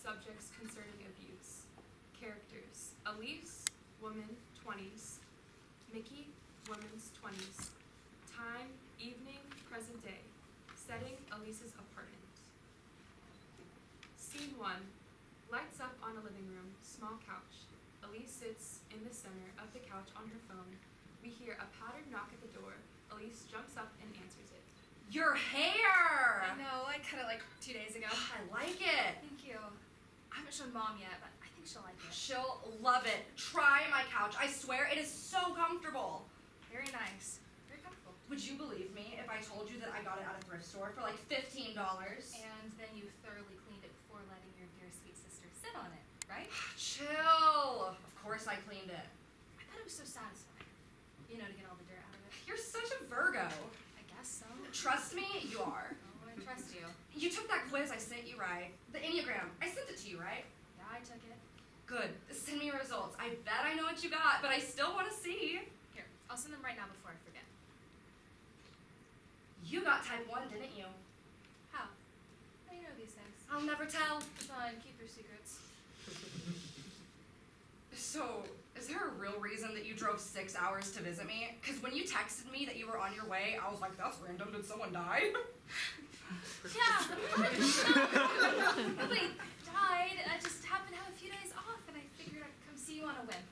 subjects concerning abuse. Characters: Elyse, woman, 20s. Miki, woman's 20s. Time, evening, present day. Setting, Elise's apartment. Scene 1. Lights up on a living room, small couch. Elyse sits in the center of the couch on her phone. We hear a patterned knock at the door. Elyse jumps up and answers it. Your hair! I know, I cut it like 2 days ago. I like it. Thank you. I haven't shown Mom yet, but I think she'll like it. She'll love it. Try my couch. I swear it is so comfortable. Very nice. Very comfortable. Would you believe me if I told you that I got it at a thrift store for like $15? And then you thoroughly cleaned it before letting your dear sweet sister sit on it, right? Chill. Of course I cleaned it. I thought it was so satisfying. You know, to get all the dirt out of it. You're such a Virgo. I guess so. Trust me, you are. Oh, I trust you. You took that quiz I sent you, right? The Enneagram. I sent it to you, right? Yeah, I took it. Good. Send me your results. I bet I know what you got, but I still want to see. Here, I'll send them right now before I forget. You got type 1, didn't you? How? How do you know these things? I'll never tell. Fine, keep your secrets. So, is there a real reason that you drove 6 hours to visit me? Because when you texted me that you were on your way, I was like, that's random. Did someone die? Yeah, nobody died. I just happened to have a few days off, and I figured I'd come see you on a whim.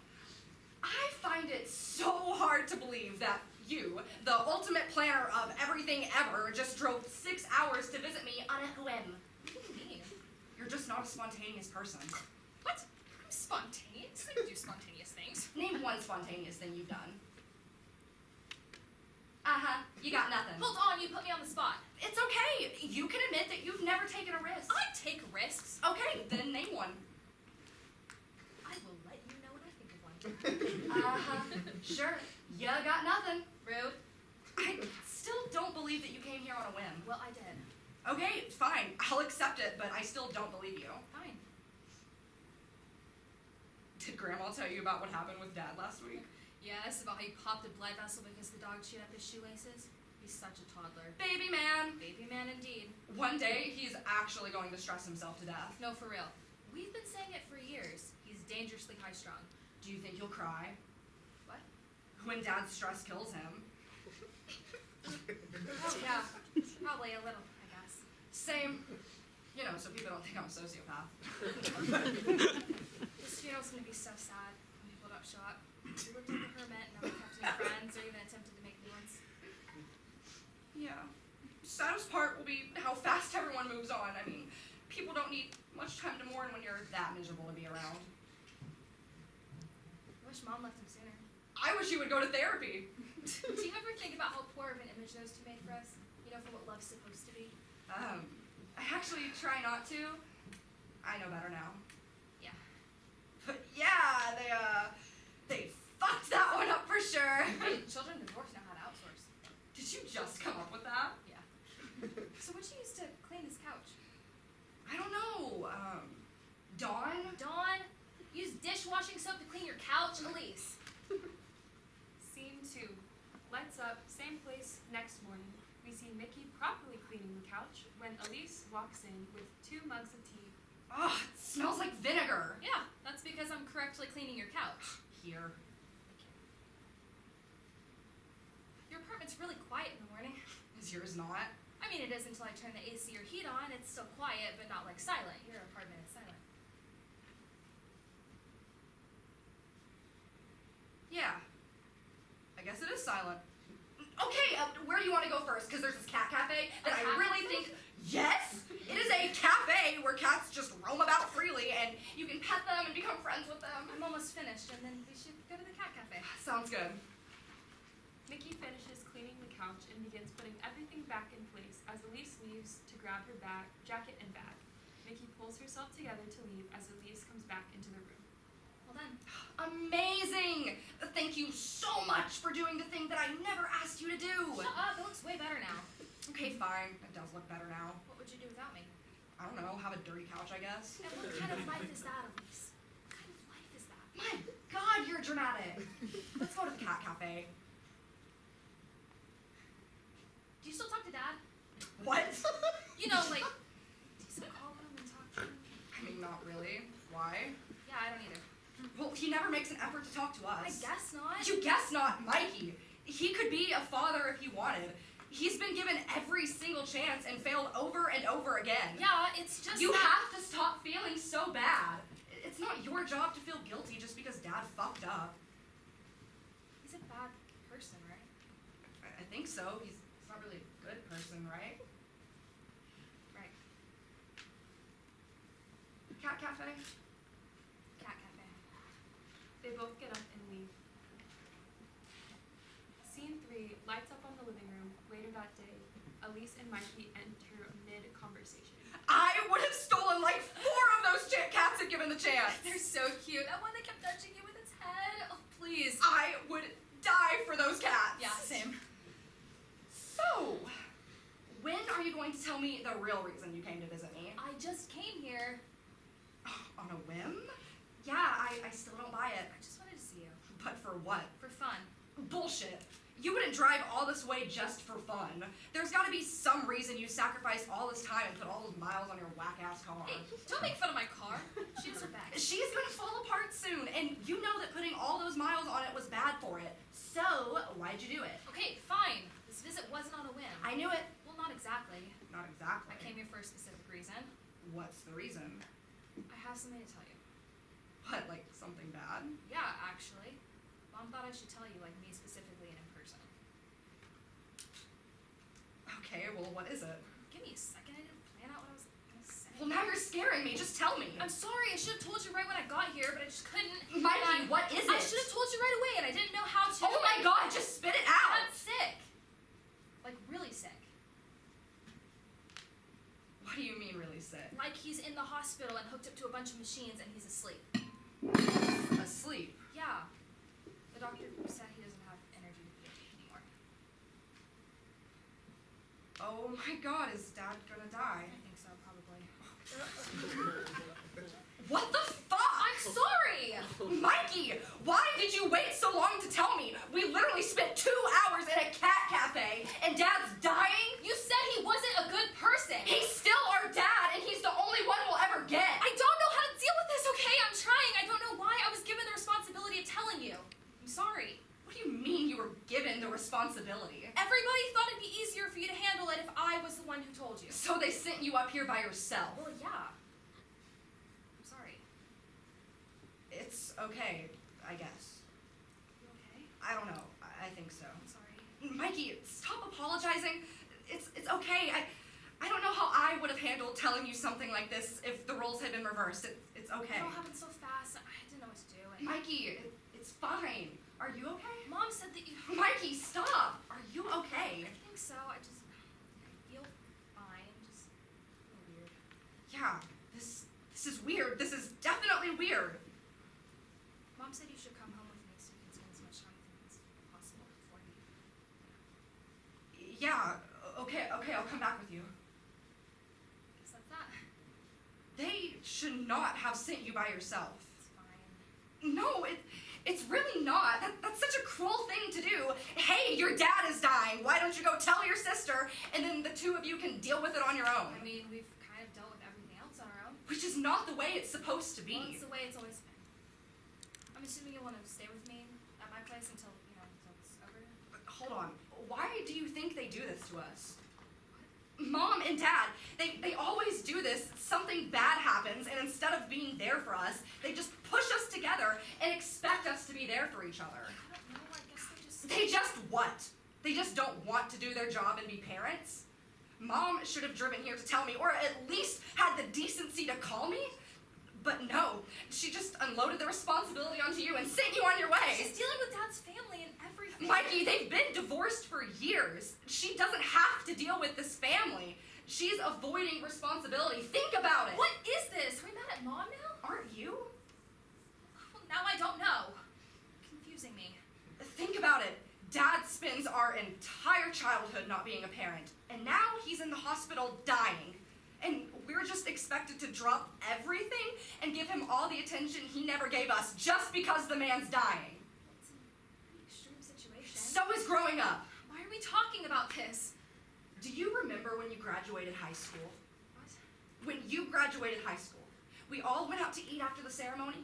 I find it so hard to believe that you, the ultimate planner of everything ever, just drove 6 hours to visit me on a whim. What do you mean? You're just not a spontaneous person. What? I'm spontaneous. I can do spontaneous things. Name one spontaneous thing you've done. Uh-huh, you got nothing. Hold on, you put me on the spot. It's okay. You can admit that you've never taken a risk. I take risks. Okay, then name one. I will let you know when I think of one. Uh-huh, sure. You got nothing. Rude. I still don't believe that you came here on a whim. Well, I did. Okay, fine. I'll accept it, but I still don't believe you. Fine. Did Grandma tell you about what happened with Dad last week? Yes, about how he popped a blood vessel because the dog chewed up his shoelaces. He's such a toddler. Baby man. Baby man indeed. One day, he's actually going to stress himself to death. No, for real. We've been saying it for years. He's dangerously high-strung. Do you think he'll cry? What? When Dad's stress kills him? Oh, yeah. Probably a little, I guess. Same. You know, so people don't think I'm a sociopath. This funeral's gonna be so sad when people don't show up. We looked like a hermit, never kept any friends or even attempted to make new ones. Yeah. Saddest part will be how fast everyone moves on. I mean, people don't need much time to mourn when you're that miserable to be around. I wish Mom left him sooner. I wish you would go to therapy. Do you ever think about how poor of an image those two made for us? You know, for what love's supposed to be? I actually try not to. I know better now. Yeah. But yeah, they fucked that one up for sure. Hey, children divorced know how to outsource. Did you just come up with that? Yeah. So what'd you use to clean this couch? I don't know. Dawn? Dawn, use dishwashing soap to clean your couch, Elyse. Scene 2. Lights up, same place, next morning. We see Miki properly cleaning the couch when Elyse walks in with 2 mugs of tea. Ugh, it smells like vinegar. Yeah, that's because I'm correctly cleaning your couch. Here. Your apartment's really quiet in the morning. Is yours not? I mean, it is until I turn the AC or heat on. It's still quiet, but not like silent. Your apartment is silent. Yeah. I guess it is silent. Okay, where do you want to go first? Because there's this cat cafe that I really think, yes, it is a cafe where cats just roam about freely and you can pet them and become friends with them. I'm almost finished, and then we should go to the cat cafe. Sounds good. Miki finishes cleaning the couch and begins putting everything back in place as Elyse leaves to grab her jacket and bag. Miki pulls herself together to leave as Elyse comes back into the room. Well done. Amazing! Thank you so much for doing the thing that I never asked you to do. Shut up, it looks way better now. Okay, fine. It does look better now. What would you do without me? I don't know, have a dirty couch, I guess. And what kind of life is that, Elyse? What kind of life is that? My God, you're dramatic. Let's go to the cat cafe. Do you still talk to Dad? What? You know, like, do you still call him and talk to him? I mean, not he never makes an effort to talk to us. I guess not. You guess not, Mikey. He could be a father if he wanted. He's been given every single chance and failed over and over again. Yeah, it's just You that... have to stop feeling so bad. It's not your job to feel guilty just because Dad fucked up. He's a bad person, right? I think so. He's not really a good person, right? Right. Cat Cafe? Cat cafe. They both get up and leave. Scene 3 lights up on the living room. Later that day, Elyse and Mikey enter mid-conversation. I would have stolen like 4 of those cats if given the chance. They're so cute. That one that kept touching you with its head. Oh, please. I would die for those cats. Yeah, same. So, when are you going to tell me the real reason you came to visit me? I just came here. On a whim? Yeah, I still don't buy it. I just wanted to see you. But for what? For fun. Bullshit. You wouldn't drive all this way just for fun. There's gotta be some reason you sacrificed all this time and put all those miles on your whack-ass car. Hey, don't make fun of my car. She has her back. She's gonna fall apart soon, and you know that putting all those miles on it was bad for it. So, why'd you do it? Okay, fine. This visit wasn't on a whim. I knew it. Well, not exactly. Not exactly. I came here for a specific reason. What's the reason? I have something to tell you. What, like something bad? Yeah, actually. Mom thought I should tell you, like me specifically and in person. Okay, well, what is it? Give me a second. I didn't plan out what I was gonna say. Well, now you're scaring me. Just tell me. I'm sorry. I should have told you right when I got here, but I just couldn't. Mikey, what is it? I should have told you right away, and I didn't know how to. Oh my God, just spit it out. I'm sick. Like, really sick. What do you mean really sick? Like he's in the hospital and hooked up to a bunch of machines and he's asleep. Asleep? Yeah. The doctor said he doesn't have energy to be a kid anymore. Oh my God, is Dad gonna die? I think so, probably. What the fuck? I'm sorry! Mikey, why did you wait so long to tell me? We literally spent 2 hours in a cat cafe and Dad's dying? You said he wasn't a good person! He's still our dad and he's the only one we'll ever get. I don't know how to deal with this, okay? I'm trying. I don't know why I was given the responsibility of telling you. I'm sorry. What do you mean you were given the responsibility? Everybody thought it'd be easier for you to handle it if I was the one who told you. So they sent you up here by yourself? Well, yeah. I'm sorry. It's okay, I guess. You okay? I don't know. I think so. I'm sorry. Mikey, stop apologizing. It's okay. I don't know how I would have handled telling you something like this if the roles had been reversed. It's okay. It all happened so fast. I didn't know what to do. Mikey, it's fine. Are you okay? Mom said that you... Mikey, stop. Are you okay? I think so. I feel fine. Just a little weird. Yeah, this is weird. This is definitely weird. Mom said you should come home with me so you can spend as much time with him as possible before he... Yeah, okay, I'll come back with you. Guess that's that. They should not have sent you by yourself. It's fine. No, it's really not. That's such a cruel thing to do. Hey, your dad is dying. Why don't you go tell your sister, and then the two of you can deal with it on your own? I mean, we've kind of dealt with everything else on our own. Which is not the way it's supposed to Well, be. it's the way it's always been. I'm assuming you want to stay with me at my place until it's over. Hold on. Why do you think they do this to us? Mom and Dad, they always do this. Something bad happens, and instead of being there for us, they just push us together and expect us to be there for each other. I don't know. I guess they just... They just what? They just don't want to do their job and be parents? Mom should have driven here to tell me, or at least had the decency to call me. But no, she just unloaded the responsibility onto you and sent you on your way. She's dealing with Dad's family and everything. Mikey, they've been divorced for years. She doesn't have to deal with this family. She's avoiding responsibility. Think about it. What is this? Are we mad at Mom now? Aren't you? Well, now I don't know. Confusing me. Think about it. Dad spends our entire childhood not being a parent, and now he's in the hospital dying. And we're just expected to drop everything and give him all the attention he never gave us just because the man's dying. It's a pretty extreme situation. So is growing up. Why are we talking about this? Do you remember when you graduated high school? What? When you graduated high school, we all went out to eat after the ceremony?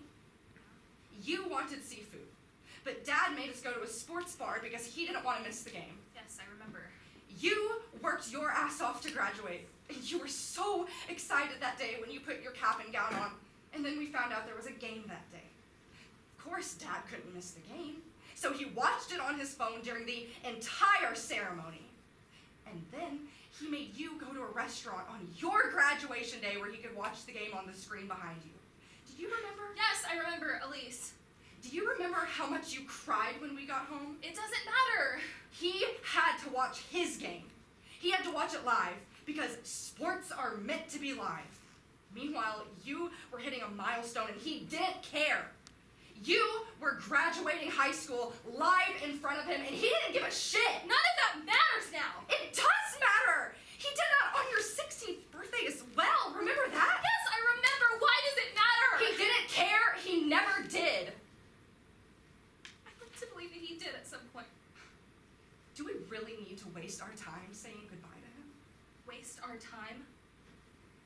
You wanted seafood, but Dad made us go to a sports bar because he didn't want to miss the game. Yes, I remember. You worked your ass off to graduate, and you were so excited that day when you put your cap and gown on, and then we found out there was a game that day. Of course, Dad couldn't miss the game, so he watched it on his phone during the entire ceremony. And then he made you go to a restaurant on your graduation day where he could watch the game on the screen behind you. Do you remember? Yes, I remember, Elyse. Do you remember how much you cried when we got home? It doesn't matter. He had to watch his game. He had to watch it live because sports are meant to be live. Meanwhile, you were hitting a milestone and he didn't care. You were graduating high school live in front of him and he didn't give a shit. None of that matters now. It does matter. He did that on your 16th birthday as well. Remember that? Yes, I remember. Why does it matter? He didn't care. He never did. I like to believe that he did at some point. Do we really need to waste our time saying goodbye to him? Waste our time?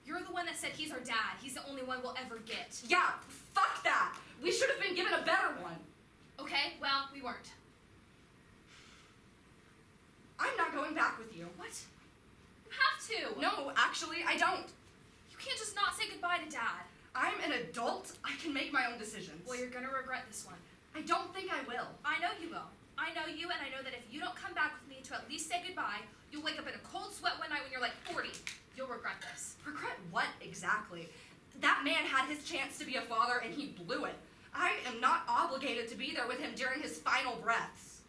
You're the one that said he's our dad. He's the only one we'll ever get. Yeah, fuck that. We should have been given a better one. Okay, well, we weren't. I'm not going back with you. What? You have to. No, actually, I don't. You can't just not say goodbye to Dad. I'm an adult. I can make my own decisions. Well, you're gonna regret this one. I don't think I will. I know you will. I know you, and I know that if you don't come back with me to at least say goodbye, you'll wake up in a cold sweat one night when you're like 40. You'll regret this. Regret what exactly? That man had his chance to be a father and he blew it. I am not obligated to be there with him during his final breaths.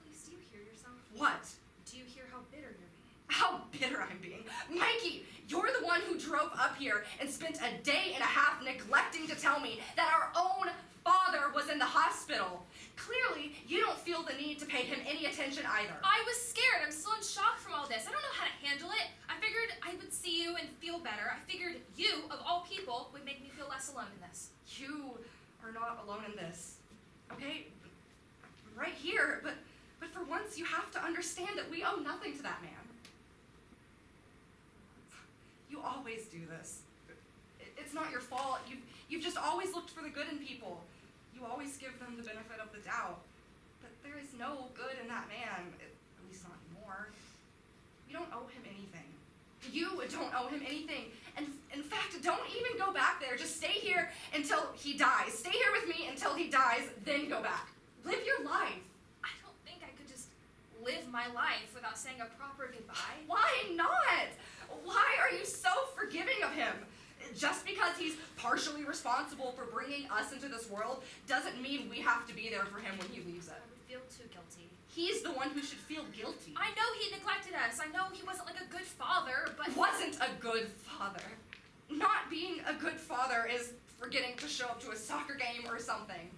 Please, do you hear yourself? What? Do you hear how bitter you're being? How bitter I'm being. Mikey, you're the one who drove up here and spent a day and a half neglecting to tell me that our own father was in the hospital. Clearly, you don't feel the need to pay him any attention either. I was scared. I'm still in shock from all this. I don't know how to handle it. I figured I would see you and feel better. I figured you, of all people, would make me feel less alone in this. You are not alone in this, okay? I'm right here, but for once you have to understand that we owe nothing to that man. You always do this. It's not your fault. You've just always looked for the good in people. You always give them the benefit of the doubt. But there is no good in that man, at least not anymore. You don't owe him anything. You don't owe him anything. And in fact, don't even go back there. Just stay here until he dies. Stay here with me until he dies, then go back. Live your life. I don't think I could just live my life without saying a proper goodbye. Why not? Why are you so forgiving of him? Just because he's partially responsible for bringing us into this world doesn't mean we have to be there for him when he leaves it. I would feel too guilty. He's the one who should feel guilty. I know he neglected us. I know he wasn't like a good father, but... Wasn't a good father. Not being a good father is forgetting to show up to a soccer game or something.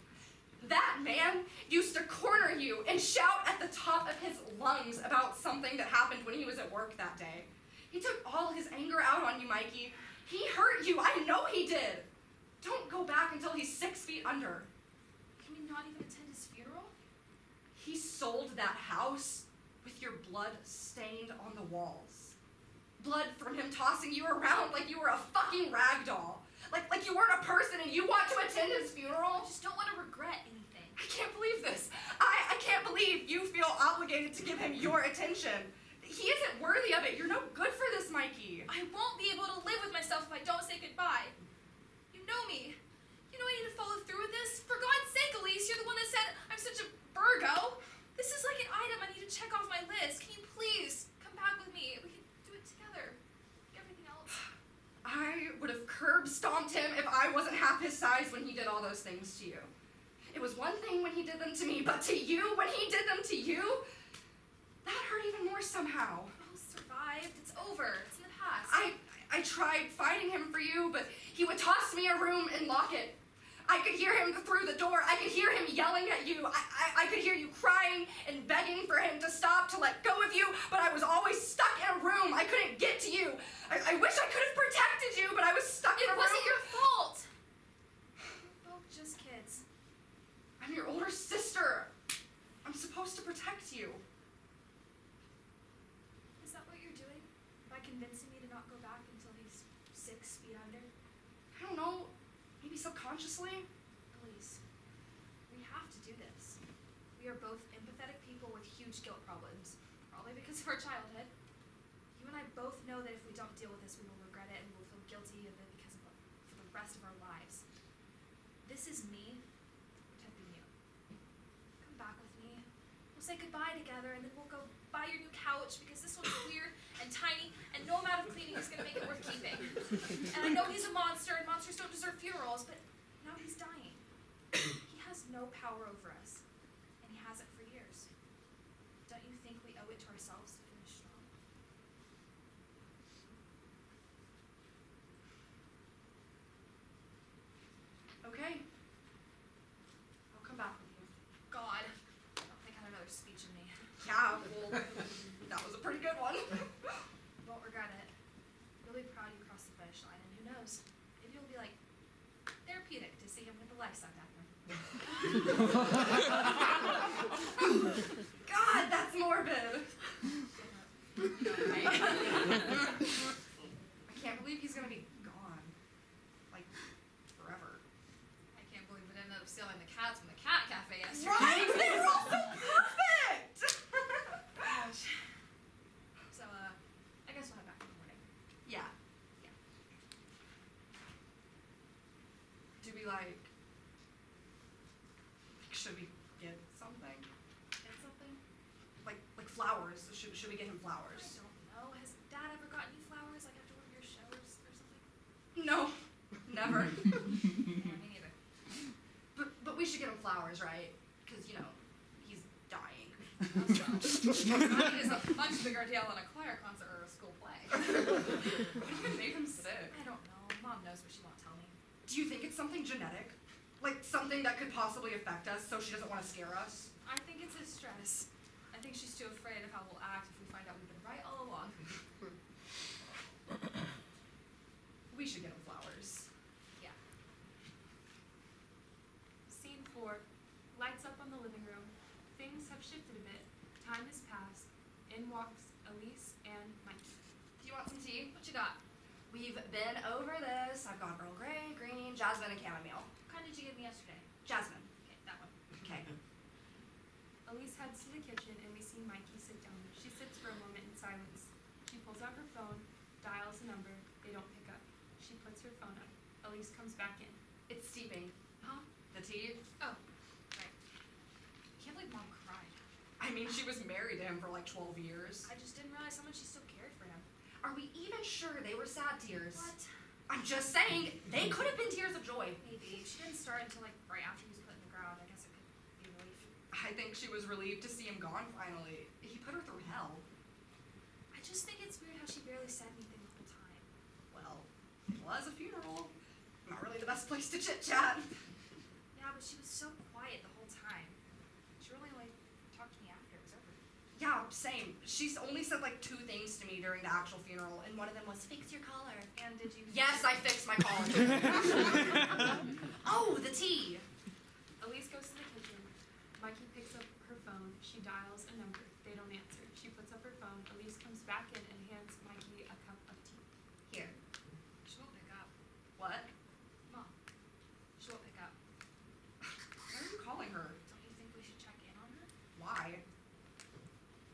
That man used to corner you and shout at the top of his lungs about something that happened when he was at work that day. He took all his anger out on you, Mikey. He hurt you. I know he did. Don't go back until he's 6 feet under. Can we not even attend his funeral? He sold that house with your blood stained on the walls. Blood from him tossing you around like you were a fucking rag doll. Like you weren't a person and you want to attend his funeral? I just don't want to regret anything. I can't believe this. I can't believe you feel obligated to give him your attention. He isn't worthy of it. You're no good for this, Mikey. I won't be able to live with myself if I don't say goodbye. You know me. You know I need to follow through with this. For God's sake, Elyse, you're the one that said I'm such a Virgo. This is like an item I need to check off my list. Can you please come back with me? We can do it together. Everything else. I would have curb stomped him if I wasn't half his size when he did all those things to you. It was one thing when he did them to me, but to you, when he did them to you, that hurt even more somehow. All survived. It's over. It's in the past. I tried fighting him for you, but he would toss me a room and lock it. I could hear him through the door. I could hear him yelling at you. I could hear you crying and begging for him to stop, to let go of you, but I was always stuck in a room. I couldn't get to you. I wish I could have protected you, but I was stuck in a room. It wasn't your fault. We're both just kids. I'm your older sister. I'm supposed to protect you. Is that what you're doing? By convincing me to not go back until he's 6 feet under? I don't know. Maybe subconsciously. Please. do this. We are both empathetic people with huge guilt problems, probably because of our childhood. You and I both know that if we don't deal with this, we will regret it and we will feel guilty of it for the rest of our lives. This is me protecting you. Come back with me. We'll say goodbye together, and then we'll go buy your new couch because this one's weird and tiny, and no amount of cleaning is going to make it worth keeping. And I know he's a monster, and monsters don't deserve funerals, but now he's dying. He has no power over us, and he hasn't for years. Don't you think we owe it to ourselves to finish strong? Okay. I'll come back with you. God, I don't think I had another speech in me. Yeah, well, that was a pretty good one. Won't regret it. You'll be proud you crossed the finish line, and who knows? Maybe it'll be like therapeutic to see him with the life sucked out of him. God, that's morbid. I can't believe he's gonna be gone. Like, forever. I can't believe we didn't end up stealing the cats from the cat cafe yesterday. Right? They were all so perfect! Gosh. So, I guess we'll head back in the morning. Yeah. Yeah. Do we should we get something? Get something? Like flowers. Should we get him I flowers? don't know. Has Dad ever gotten you flowers, like after one of your shows or something? No. Never. Yeah, me neither. But we should get him flowers, right? Because, you know, he's dying. That is a much bigger deal than a choir concert or a school play. What even made him sick? I don't know. Mom knows, but she won't tell me. Do you think it's something genetic? Like something that could possibly affect us so she doesn't want to scare us? I think it's his stress. I think she's too afraid of how we'll act if we find out we've been right all along. We should get him flowers. Yeah. Scene 4. Lights up on the living room. Things have shifted a bit. Time has passed. In walks Elyse and Miki. Do you want some tea? What you got? We've been over this. I've got Earl Grey, green, jasmine, and chamomile. What kind did you give me yesterday? Jasmine. Okay, that one. Okay. Elise heads to the kitchen and we see Miki sit down. She sits for a moment in silence. She pulls out her phone, dials a number. They don't pick up. She puts her phone up. Elise comes back in. It's steeping. Huh? The tea? Oh, right. I can't believe Mom cried. I mean, she was married to him for like 12 years. I just didn't realize how much she still cared for him. Are we even sure they were sad tears? What? I'm just saying, they could have been tears of joy. Maybe. She didn't start until like right after he was put in the ground. I guess it could be relief. I think she was relieved to see him gone finally. He put her through hell. I just think it's weird how she barely said anything the whole time. Well, it was a funeral. Not really the best place to chit-chat. Yeah, but she was so quiet the whole time. She really only talked to me after it was over. Yeah, same. She's only said like 2 things to me during the actual funeral, and one of them was, fix your collar. And did you? Yes, I fixed my collar. Oh, the tea. Elise goes to the kitchen. Miki picks up her phone. She dials a number. They don't answer. She puts up her phone. Elise comes back in and hands Miki a cup of tea. Here. She won't pick up. What? Mom. She won't pick up. Why are you calling her? Don't you think we should check in on her? Why?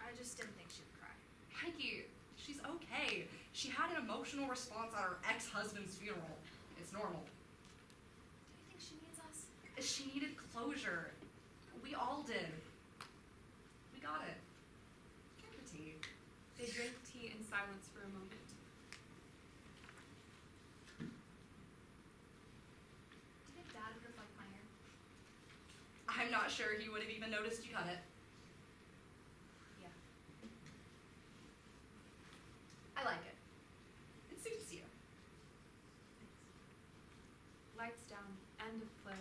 I just didn't think she would cry. Mikey, she's okay. She had an emotional response at her ex-husband's funeral. It's normal. Do you think she needs us? She needed closure. We all did. We got it. Drink the tea. They drink tea in silence for a moment. Do you think Dad would have liked my hair? I'm not sure he would have even noticed you cut it. Yeah. I like it. It suits you. Lights down. End of play.